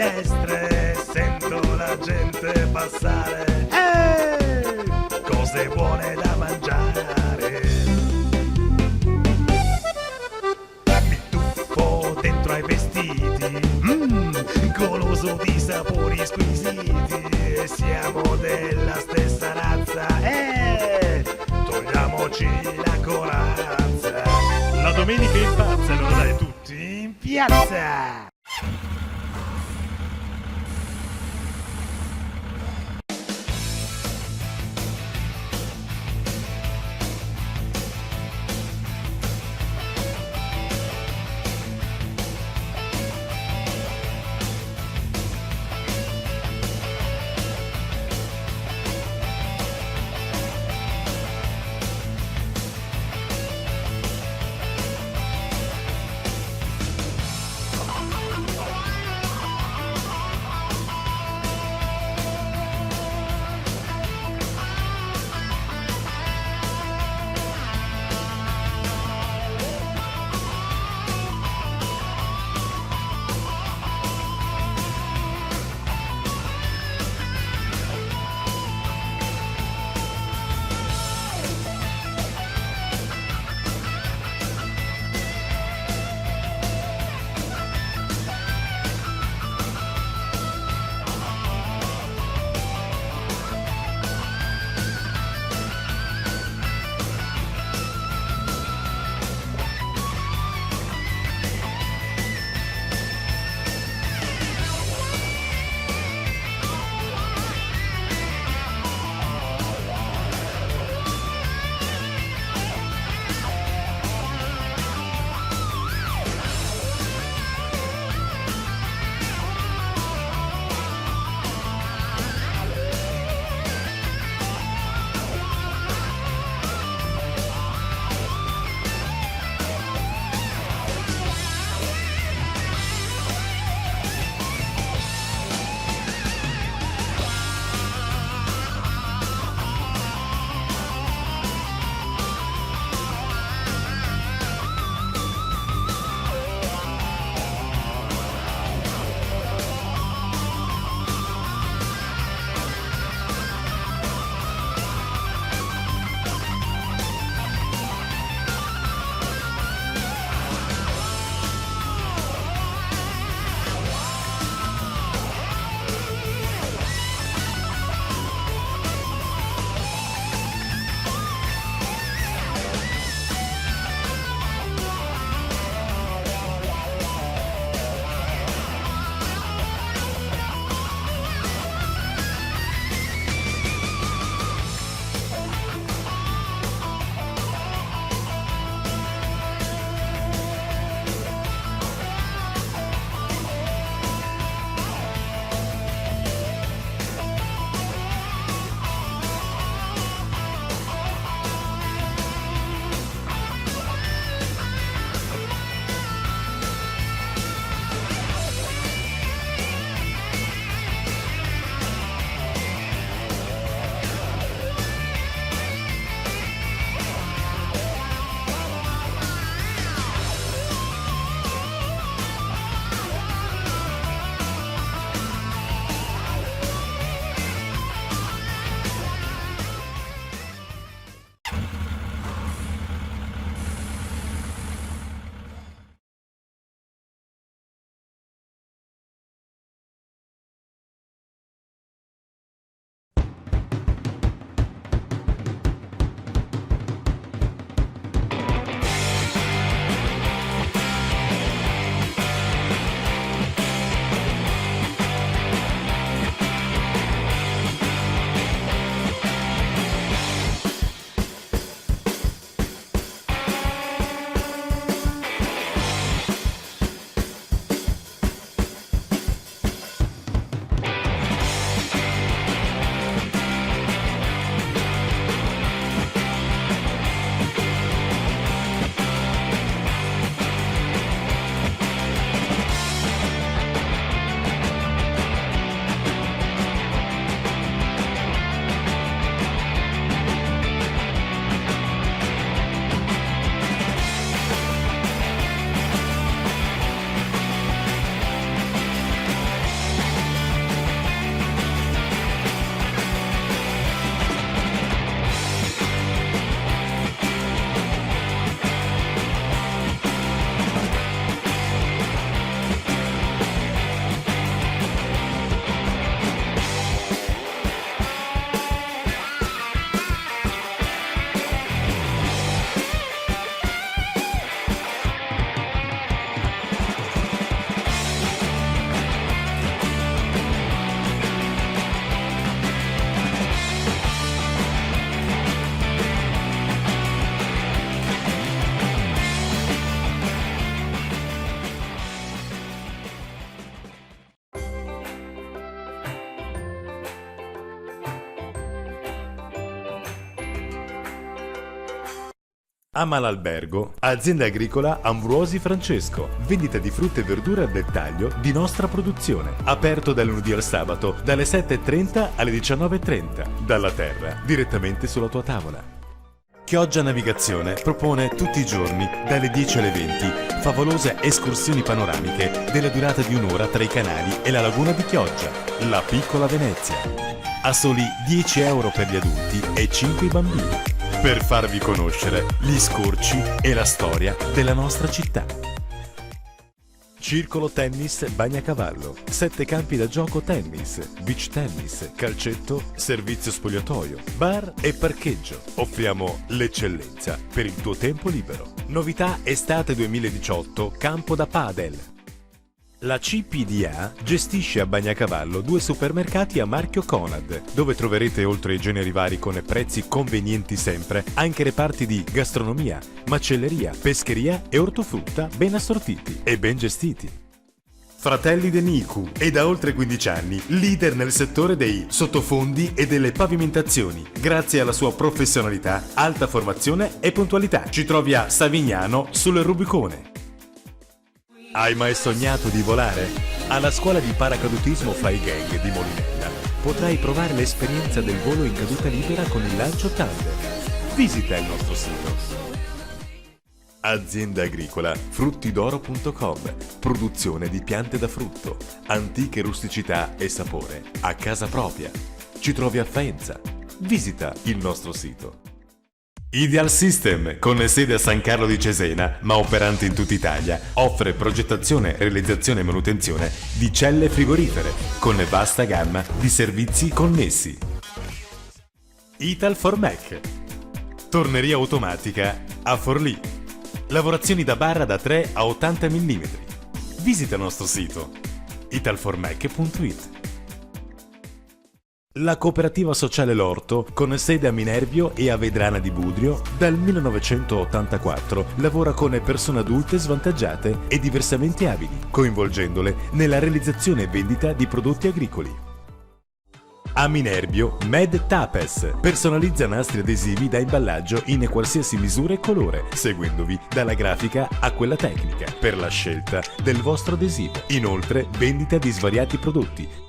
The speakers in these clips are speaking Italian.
finestre sento la gente passare. Cose buone da mangiare. Mi tuffo dentro ai vestiti, goloso di sapori squisiti. Siamo della stessa razza, togliamoci la corazza. La domenica impazza, allora dai tutti in piazza. A Malalbergo, azienda agricola Ambrosi Francesco, vendita di frutta e verdura al dettaglio di nostra produzione, aperto dal lunedì al sabato dalle 7:30 alle 19:30, dalla terra direttamente sulla tua tavola. Chioggia Navigazione propone tutti i giorni dalle 10 alle 20 favolose escursioni panoramiche della durata di un'ora tra i canali e la laguna di Chioggia, la piccola Venezia, a soli 10 euro per gli adulti e 5 i bambini, per farvi conoscere gli scorci e la storia della nostra città. Circolo Tennis Bagnacavallo, 7 campi da gioco tennis, beach tennis, calcetto, servizio spogliatoio, bar e parcheggio. Offriamo l'eccellenza per il tuo tempo libero. Novità estate 2018, campo da padel. La CPDA gestisce a Bagnacavallo 2 supermercati a marchio Conad, dove troverete oltre ai generi vari con prezzi convenienti sempre, anche reparti di gastronomia, macelleria, pescheria e ortofrutta ben assortiti e ben gestiti. Fratelli De Nicu è da oltre 15 anni leader nel settore dei sottofondi e delle pavimentazioni, grazie alla sua professionalità, alta formazione e puntualità. Ci trovi a Savignano sul Rubicone. Hai mai sognato di volare? Alla scuola di paracadutismo Fly Gang di Molinella potrai provare l'esperienza del volo in caduta libera con il lancio tandem. Visita il nostro sito. Azienda agricola fruttidoro.com, produzione di piante da frutto, antiche rusticità e sapore, a casa propria. Ci trovi a Faenza. Visita il nostro sito. Ideal System, con sede a San Carlo di Cesena, ma operante in tutta Italia, offre progettazione, realizzazione e manutenzione di celle frigorifere, con vasta gamma di servizi connessi. Ital for Mac, torneria automatica a Forlì, lavorazioni da barra da 3 a 80 mm. Visita il nostro sito italformac.it. La cooperativa sociale L'Orto, con sede a Minerbio e a Vedrana di Budrio, dal 1984 lavora con persone adulte svantaggiate e diversamente abili, coinvolgendole nella realizzazione e vendita di prodotti agricoli. A Minerbio, Med Tapes personalizza nastri adesivi da imballaggio in qualsiasi misura e colore, seguendovi dalla grafica a quella tecnica per la scelta del vostro adesivo. Inoltre, vendita di svariati prodotti.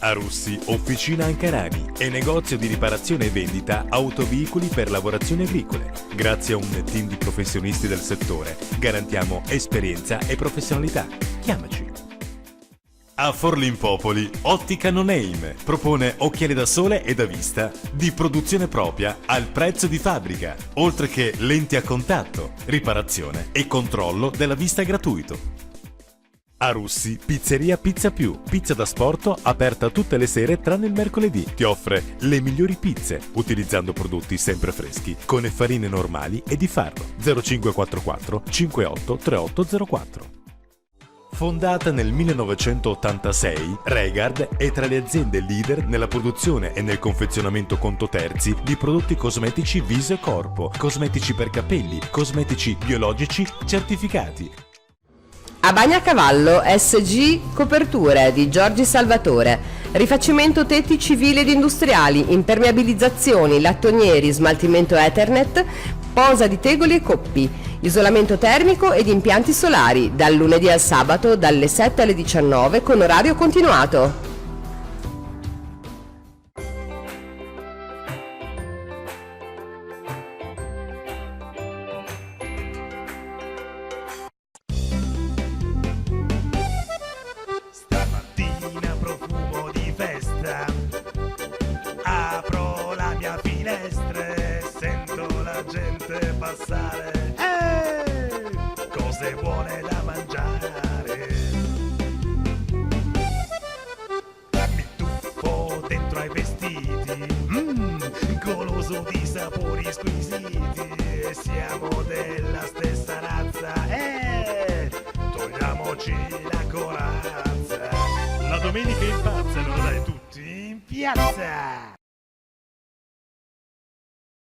A Russi, Officina Ancarani è negozio di riparazione e vendita autoveicoli per lavorazioni agricole. Grazie a un team di professionisti del settore, garantiamo esperienza e professionalità. Chiamaci. A Forlimpopoli, Ottica No Name propone occhiali da sole e da vista di produzione propria al prezzo di fabbrica, oltre che lenti a contatto, riparazione e controllo della vista gratuito. A Russi, Pizzeria Pizza Più, pizza da sporto aperta tutte le sere tranne il mercoledì. Ti offre le migliori pizze utilizzando prodotti sempre freschi con farine normali e di farro. 0544 58 3804. Fondata nel 1986, Regard è tra le aziende leader nella produzione e nel confezionamento conto terzi di prodotti cosmetici viso e corpo, cosmetici per capelli, cosmetici biologici certificati. A Bagnacavallo SG Coperture di Giorgi Salvatore, rifacimento tetti civili ed industriali, impermeabilizzazioni, lattonieri, smaltimento Ethernet, posa di tegoli e coppi, isolamento termico ed impianti solari, dal lunedì al sabato dalle 7 alle 19 con orario continuato. Stamattina profumo di festa, apro la mia finestra e sento la gente passare. Cose buone da mangiare, mi tuffo dentro ai vestiti, goloso di sapori squisiti, siamo della stessa razza, togliamoci la corazza. La domenica in pazza, allora dai tutti in piazza!